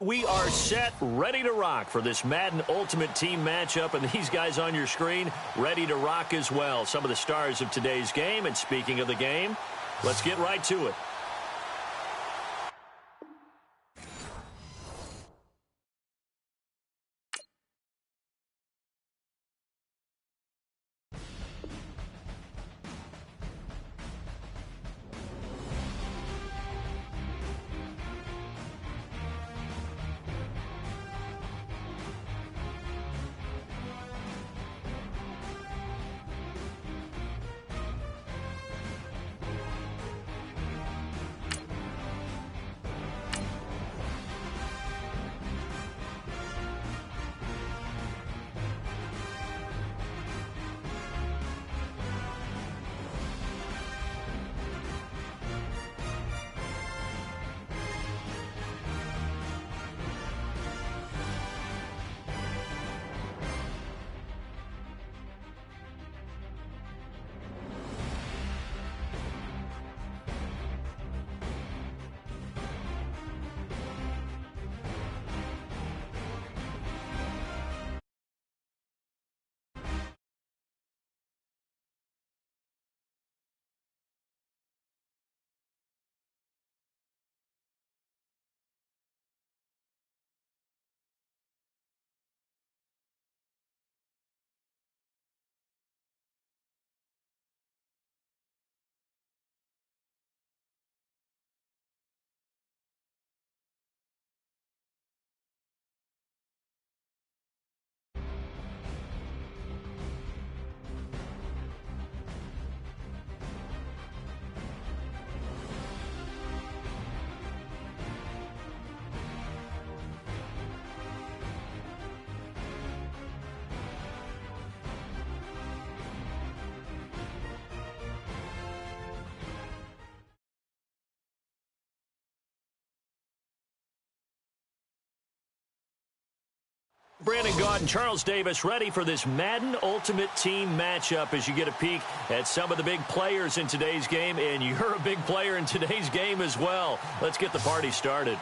We are set, ready to rock for this Madden Ultimate Team matchup, and these guys on your screen ready to rock as well. Some of the stars of today's game, and speaking of the game, let's get right to it. Brandon Gaud and Charles Davis ready for this Madden Ultimate Team matchup as you get a peek at some of the big players in today's game, and you're a big player in today's game as well. Let's get the party started.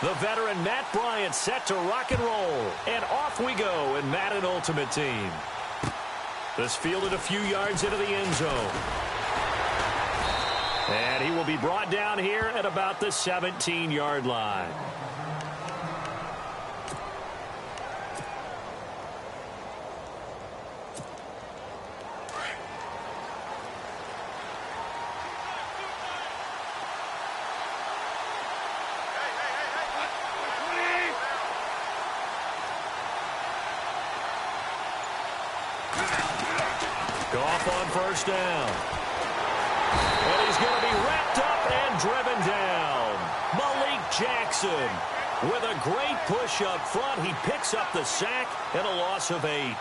The veteran Matt Bryant set to rock and roll, and off we go in Madden Ultimate Team. This fielded a few yards into the end zone. And he will be brought down here at about the 17-yard line. Goff on first down. And he's going to be wrapped up and driven down. Malik Jackson with a great push up front. He picks up the sack and a loss of 8.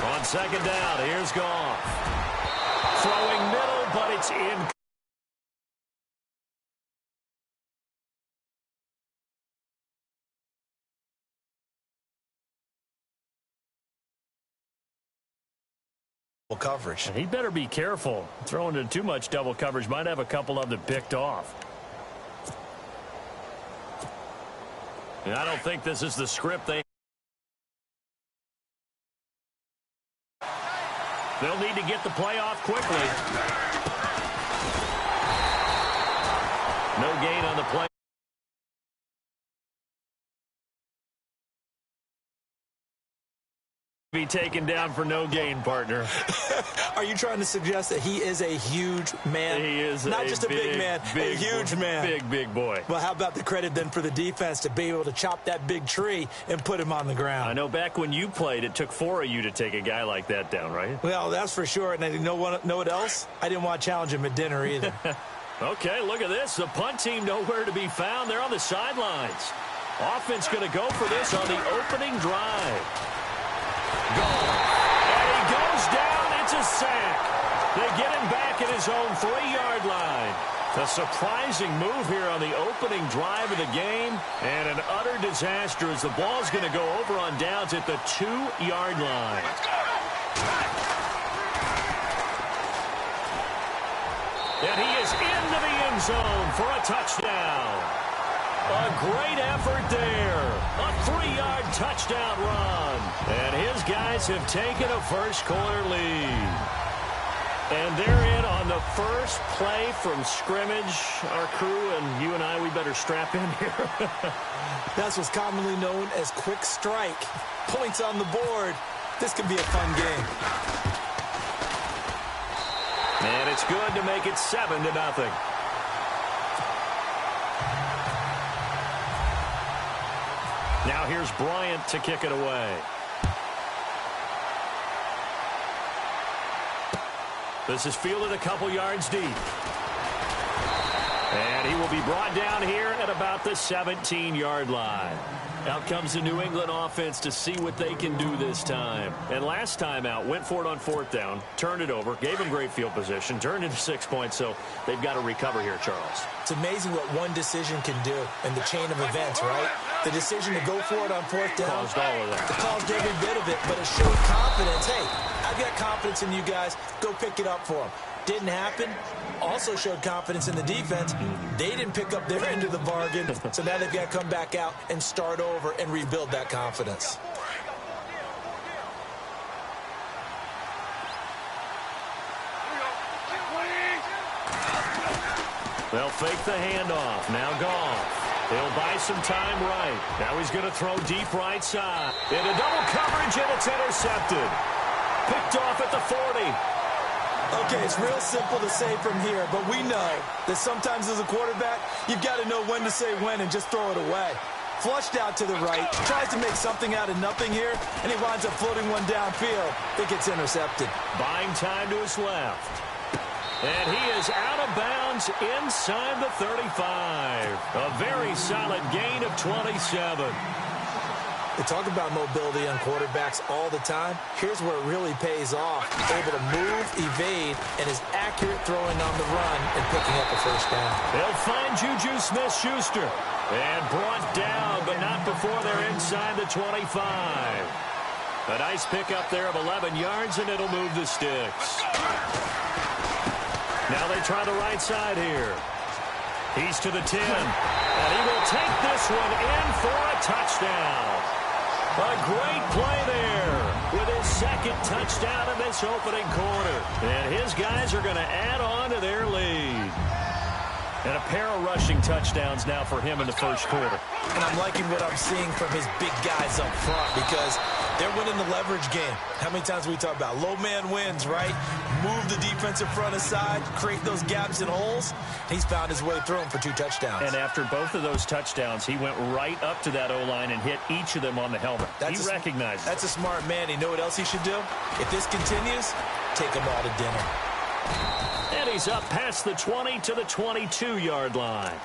On second down, here's Goff. Throwing middle, but it's in. Coverage. He better be careful. Throwing into too much double coverage might have a couple of them picked off. And I don't think this is the script they'll need to get the play off quickly. No gain on the play. Be taken down for no gain, partner. Are you trying to suggest that he is a huge man? He is not just a big man, a huge man. Big boy. Well, how about the credit then for the defense to be able to chop that big tree and put him on the ground? I know back when you played, it took 4 of you to take a guy like that down, right? Well, that's for sure. And I know what else? I didn't want to challenge him at dinner either. Okay, look at this. The punt team nowhere to be found. They're on the sidelines. Offense going to go for this on the opening drive. Gone. And he goes down. It's a sack. They get him back at his own 3-yard line. A surprising move here on the opening drive of the game, and an utter disaster as the ball's going to go over on downs at the 2-yard line. And he is into the end zone for a touchdown. A great effort there. A 3-yard touchdown run. And his guys have taken a first-quarter lead. And they're in on the first play from scrimmage. Our crew and you and I, we better strap in here. That's what's commonly known as quick strike. Points on the board. This could be a fun game. And it's good to make it 7-0. Now here's Bryant to kick it away. This is fielded a couple yards deep. And he will be brought down here at about the 17-yard line. Out comes the New England offense to see what they can do this time. And last time out, went for it on 4th down, turned it over, gave him great field position, turned into 6 points, so they've got to recover here, Charles. It's amazing what one decision can do in the chain of events, right? The decision to go for it on 4th down. Caused all of that. It caused every bit of it, but it showed confidence. Hey, I've got confidence in you guys. Go pick it up for them. Didn't happen. Also showed confidence in the defense. They didn't pick up their end of the bargain, so now they've got to come back out and start over and rebuild that confidence. They'll fake the handoff. Now Goff. He'll buy some time right. Now he's going to throw deep right side. Into double coverage, and it's intercepted. Picked off at the 40. Okay, it's real simple to say from here, but we know that sometimes as a quarterback, you've got to know when to say when and just throw it away. Flushed out to the right, tries to make something out of nothing here, and he winds up floating one downfield. It gets intercepted. Buying time to his left. And he is out of bounds inside the 35. A very solid gain of 27. They talk about mobility on quarterbacks all the time. Here's where it really pays off. Able to move, evade, and is accurate throwing on the run and picking up a first down. They'll find Juju Smith-Schuster. And brought down, but not before they're inside the 25. A nice pickup there of 11 yards, and it'll move the sticks. Now they try the right side here. He's to the 10. And he will take this one in for a touchdown. A great play there with his second touchdown in this opening quarter. And his guys are going to add on to their lead. And a pair of rushing touchdowns now for him in the first quarter. And I'm liking what I'm seeing from his big guys up front because they're winning the leverage game. How many times we talk about low man wins, right? Move the defensive front aside, create those gaps and holes. He's found his way through them for 2 touchdowns. And after both of those touchdowns, he went right up to that O-line and hit each of them on the helmet. He recognized it. That's a smart man. You know what else he should do? If this continues, take them all to dinner. And he's up past the 20 to the 22-yard line.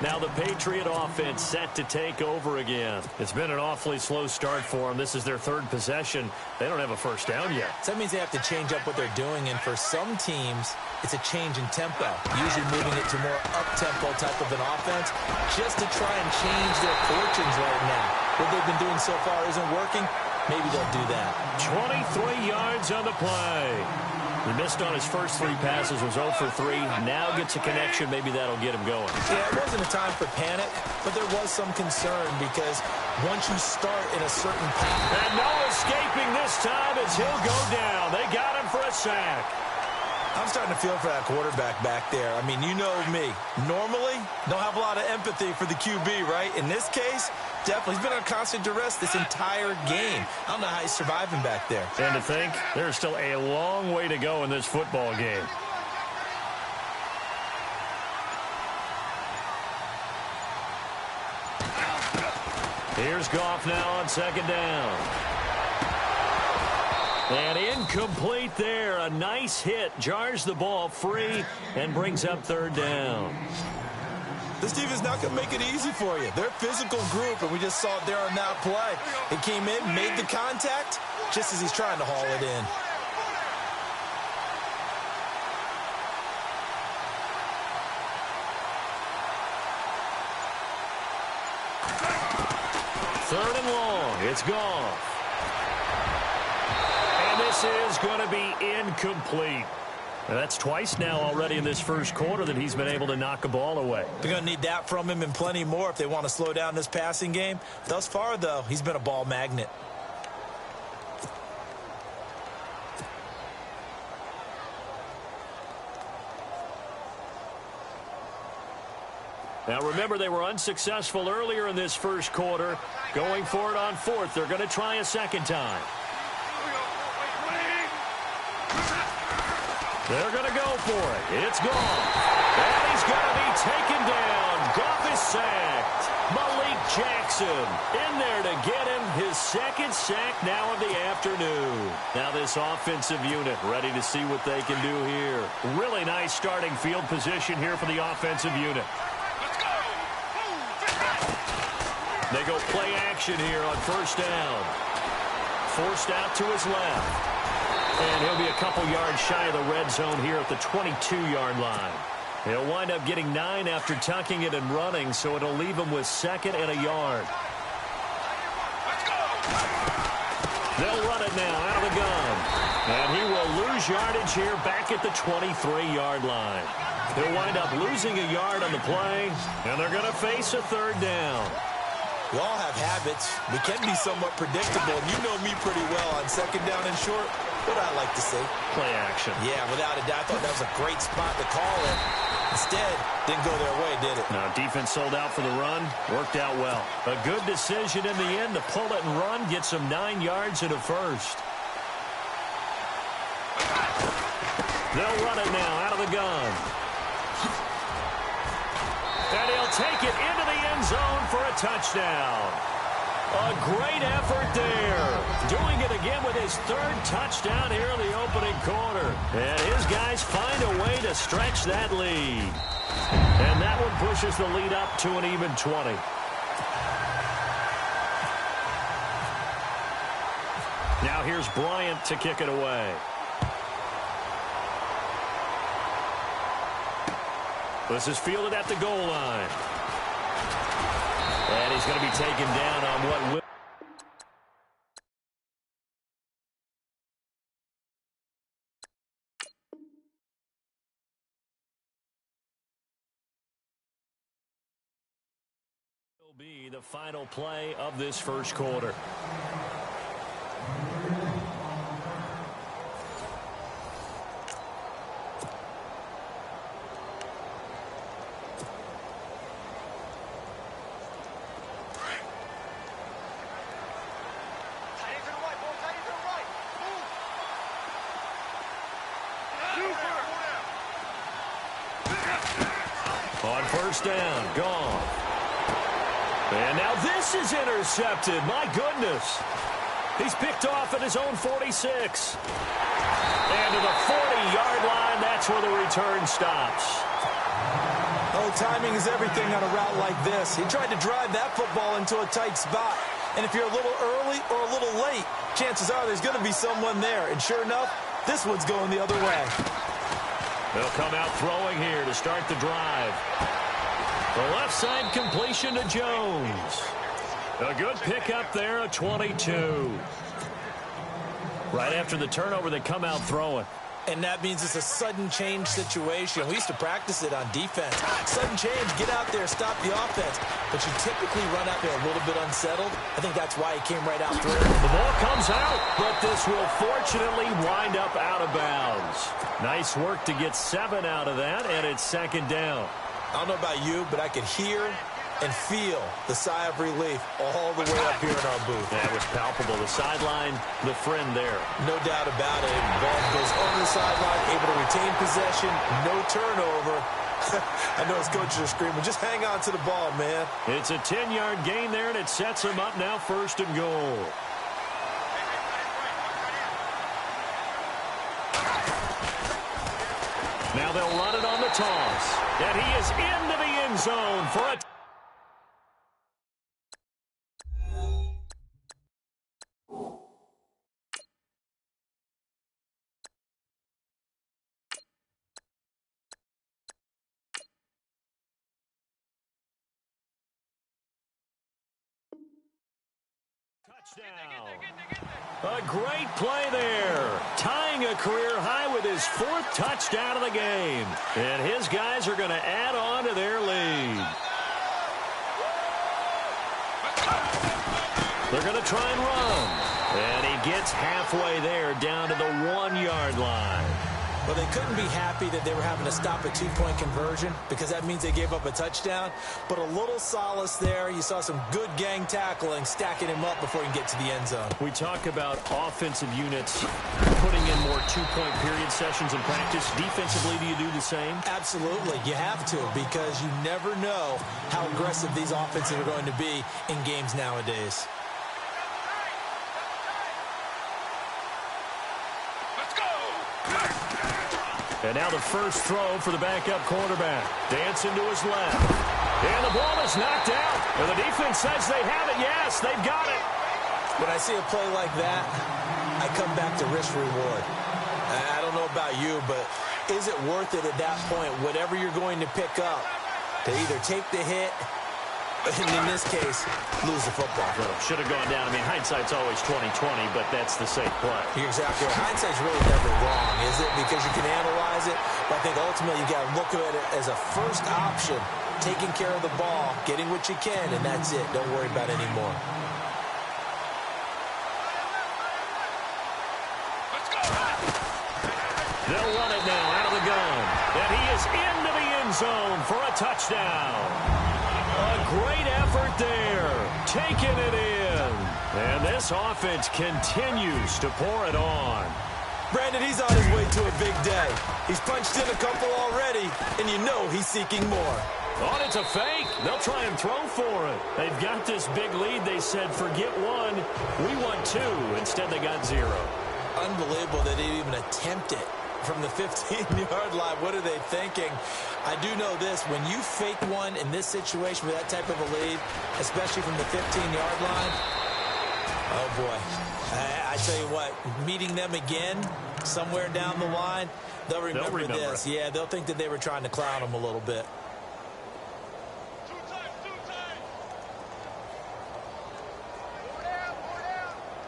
Now the Patriot offense set to take over again. It's been an awfully slow start for them. This is their 3rd possession. They don't have a first down yet. So that means they have to change up what they're doing, and for some teams, it's a change in tempo, usually moving it to more up-tempo type of an offense just to try and change their fortunes right now. What they've been doing so far isn't working. Maybe they'll do that. 23 yards on the play. He missed on his first 3 passes, was 0 for 3. Now gets a connection. Maybe that'll get him going. Yeah, it wasn't a time for panic, but there was some concern because once you start in a certain path. And no escaping this time as he'll go down. They got him for a sack. I'm starting to feel for that quarterback back there. I mean, you know me. Normally, don't have a lot of empathy for the QB, right? In this case, definitely. He's been on constant duress this entire game. I don't know how he's surviving back there. And to think, there's still a long way to go in this football game. Here's Goff now on 2nd down. And incomplete there. A nice hit. Jars the ball free and brings up 3rd down. This team is not going to make it easy for you. They're a physical group, and we just saw it there on that play. He came in, made the contact, just as he's trying to haul it in. Third and long. It's gone. And this is going to be incomplete. Now, that's twice now already in this first quarter that he's been able to knock a ball away. They're going to need that from him and plenty more if they want to slow down this passing game. Thus far, though, he's been a ball magnet. Now, remember, they were unsuccessful earlier in this first quarter. Going for it on fourth. They're going to try a second time. They're going to go for it. It's gone. And he's going to be taken down. Goff is sacked. Malik Jackson in there to get him his second sack now of the afternoon. Now this offensive unit ready to see what they can do here. Really nice starting field position here for the offensive unit. They go play action here on first down. Forced out to his left. And he'll be a couple yards shy of the red zone here at the 22-yard line. He'll wind up getting 9 after tucking it and running, so it'll leave him with second and a yard. They'll run it now out of the gun. And he will lose yardage here back at the 23-yard line. He'll wind up losing a yard on the play, and they're going to face a third down. We all have habits. We can be somewhat predictable, and you know me pretty well on second down and short. What I like to see. Play action. Yeah, without a doubt. I thought that was a great spot to call it. Instead, didn't go their way, did it? No, defense sold out for the run. Worked out well. A good decision in the end to pull it and run. Get some 9 yards and a first. They'll run it now out of the gun. And he'll take it into the end zone for a touchdown. A great effort there. Doing it again with his third touchdown here in the opening quarter. And his guys find a way to stretch that lead. And that one pushes the lead up to an even 20. Now here's Bryant to kick it away. This is fielded at the goal line. And he's going to be taken down on what will. Will be the final play of this first quarter. On first down, gone. And now this is intercepted. My goodness. He's picked off at his own 46. And to the 40-yard line, that's where the return stops. Oh, timing is everything on a route like this. He tried to drive that football into a tight spot. And if you're a little early or a little late, chances are there's going to be someone there. And sure enough, this one's going the other way. They'll come out throwing here to start the drive. The left side completion to Jones. A good pickup there at 22. Right after the turnover, they come out throwing. And that means it's a sudden change situation. We used to practice it on defense. Sudden change, get out there, stop the offense. But you typically run out there a little bit unsettled. I think that's why he came right out through. The ball comes out, but this will fortunately wind up out of bounds. Nice work to get 7 out of that, and it's second down. I don't know about you, but I could hear and feel the sigh of relief all the way up here in our booth. That was palpable. The sideline, the friend there. No doubt about it. Ball goes over the sideline, able to retain possession, no turnover. I know his coaches are screaming, just hang on to the ball, man. It's a 10-yard gain there, and it sets him up now first and goal. Now they'll run it on the toss. And he is into the end zone for a touchdown. A great play there, tying a career high with his 4th touchdown of the game. And his guys are going to add on to their lead. They're going to try and run. And he gets halfway there down to the 1-yard line. Well, they couldn't be happy that they were having to stop a 2-point conversion because that means they gave up a touchdown. But a little solace there. You saw some good gang tackling, stacking him up before he can get to the end zone. We talk about offensive units putting in more 2-point period sessions in practice. Defensively, do you do the same? Absolutely. You have to because you never know how aggressive these offenses are going to be in games nowadays. And now the first throw for the backup quarterback. Dancing to his left. And the ball is knocked out. And the defense says they have it. Yes, they've got it. When I see a play like that, I come back to risk reward. I don't know about you, but is it worth it at that point, whatever you're going to pick up, to either take the hit, and in this case, lose the football? Well, should have gone down. I mean, hindsight's always 20/20, but that's the safe play. You're exactly right. Hindsight's really never wrong, is it? Because you can analyze it, but I think ultimately you got to look at it as a first option, taking care of the ball, getting what you can, and that's it. Don't worry about it anymore. They'll run it now out of the gun. And he is into the end zone for a touchdown. A great effort there, taking it in. And this offense continues to pour it on. Brandon, he's on his way to a big day. He's punched in a couple already, and you know he's seeking more. Oh, it's a fake. They'll try and throw for it. They've got this big lead. They said, forget 1, we want 2. Instead, they got 0. Unbelievable that they even attempt it from the 15-yard line. What are they thinking? I do know this. When you fake one in this situation with that type of a lead, especially from the 15-yard line, oh, boy. I tell you what, meeting them again somewhere down the line, they'll remember this. Yeah, they'll think that they were trying to clown them a little bit.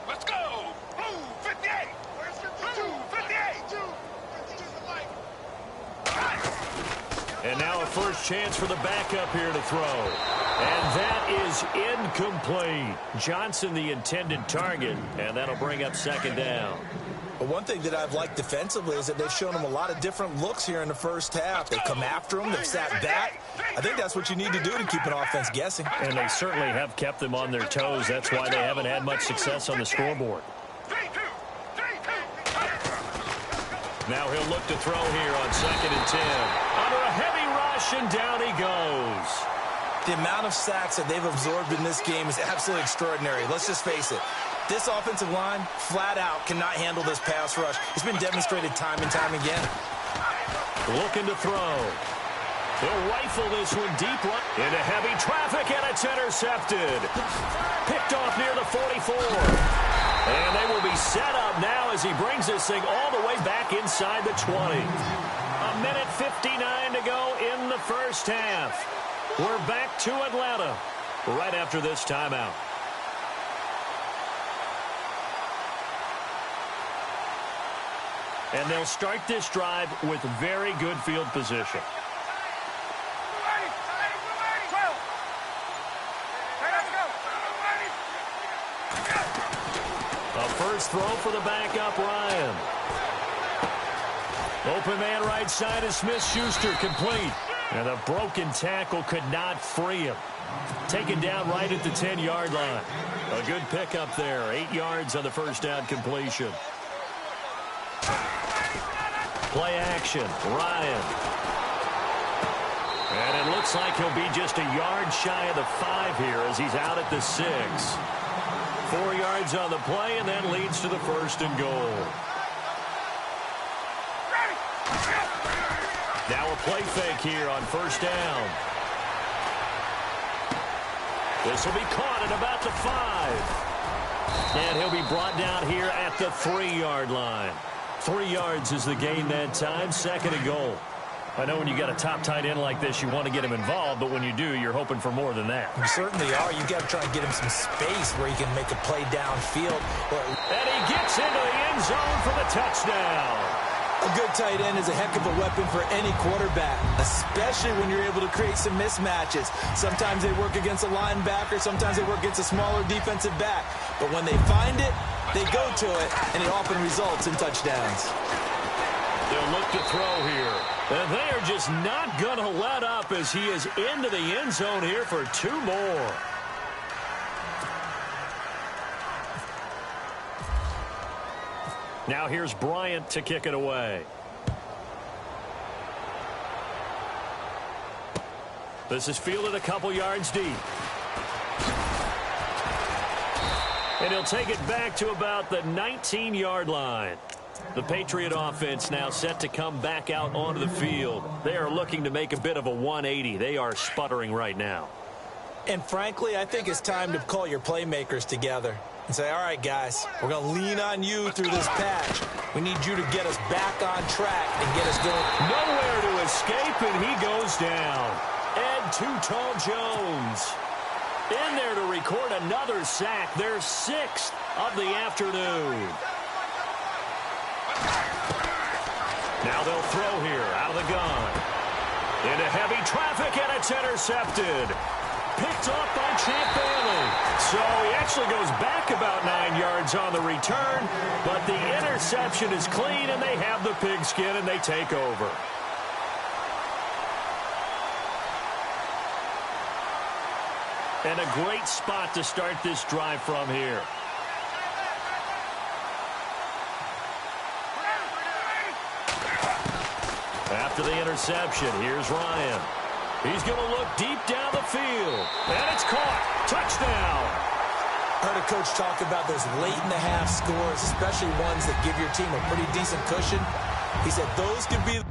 Let's go! Blue 58! Where's your 58? And now a first chance for the backup here to throw. And that is incomplete. Johnson, the intended target, and that'll bring up 2nd down. But one thing that I've liked defensively is that they've shown them a lot of different looks here in the first half. They've come after them. They've sat back. I think that's what you need to do to keep an offense guessing. And they certainly have kept them on their toes. That's why they haven't had much success on the scoreboard. Now he'll look to throw here on 2nd and 10. Under a heavy rush, and down he goes. The amount of sacks that they've absorbed in this game is absolutely extraordinary. Let's just face it. This offensive line, flat out, cannot handle this pass rush. It's been demonstrated time and time again. Looking to throw. He'll rifle this one deep right into heavy traffic, and it's intercepted. Picked off near the 44. And they will be set up now as he brings this thing all the way back inside the 20. 1:59 to go in the first half. We're back to Atlanta right after this timeout. And they'll start this drive with very good field position. A first throw for the backup, Ryan. Open man right side is Smith-Schuster, complete. And a broken tackle could not free him. Taken down right at the 10-yard line. A good pickup there. 8 yards on the first down completion. Play action. Ryan. And it looks like he'll be just a yard shy of the 5 here as he's out at the 6. 4 yards on the play, and that leads to the 1st and goal. Now a play fake here on first down. This will be caught at about the 5. And he'll be brought down here at the 3-yard line. 3 yards is the gain that time, 2nd and goal. I know when you got a top tight end like this, you want to get him involved, but when you do, you're hoping for more than that. You certainly are. You got to try and get him some space where he can make a play downfield. And he gets into the end zone for the touchdown. A good tight end is a heck of a weapon for any quarterback, especially when you're able to create some mismatches. Sometimes they work against a linebacker, sometimes they work against a smaller defensive back. But when they find it, they go to it, and it often results in touchdowns. They'll look to throw here. And they are just not going to let up as he is into the end zone here for 2 more. Now here's Bryant to kick it away. This is fielded a couple yards deep. And he'll take it back to about the 19-yard line. The Patriot offense now set to come back out onto the field. They are looking to make a bit of a 180. They are sputtering right now. And frankly, I think it's time to call your playmakers together and say, all right, guys, we're going to lean on you through this patch. We need you to get us back on track and get us going. Nowhere to escape, and he goes down. Ed Too Tall Jones in there to record another sack, their 6th of the afternoon. Now they'll throw here out of the gun. Into heavy traffic, and it's intercepted. Picked off by Champ Bailey. So he actually goes back about 9 yards on the return, but the interception is clean, and they have the pigskin, and they take over. And a great spot to start this drive from here. After the interception, here's Ryan. He's going to look deep down the field. And it's caught. Touchdown. Heard a coach talk about those late-in-the-half scores, especially ones that give your team a pretty decent cushion. He said those could be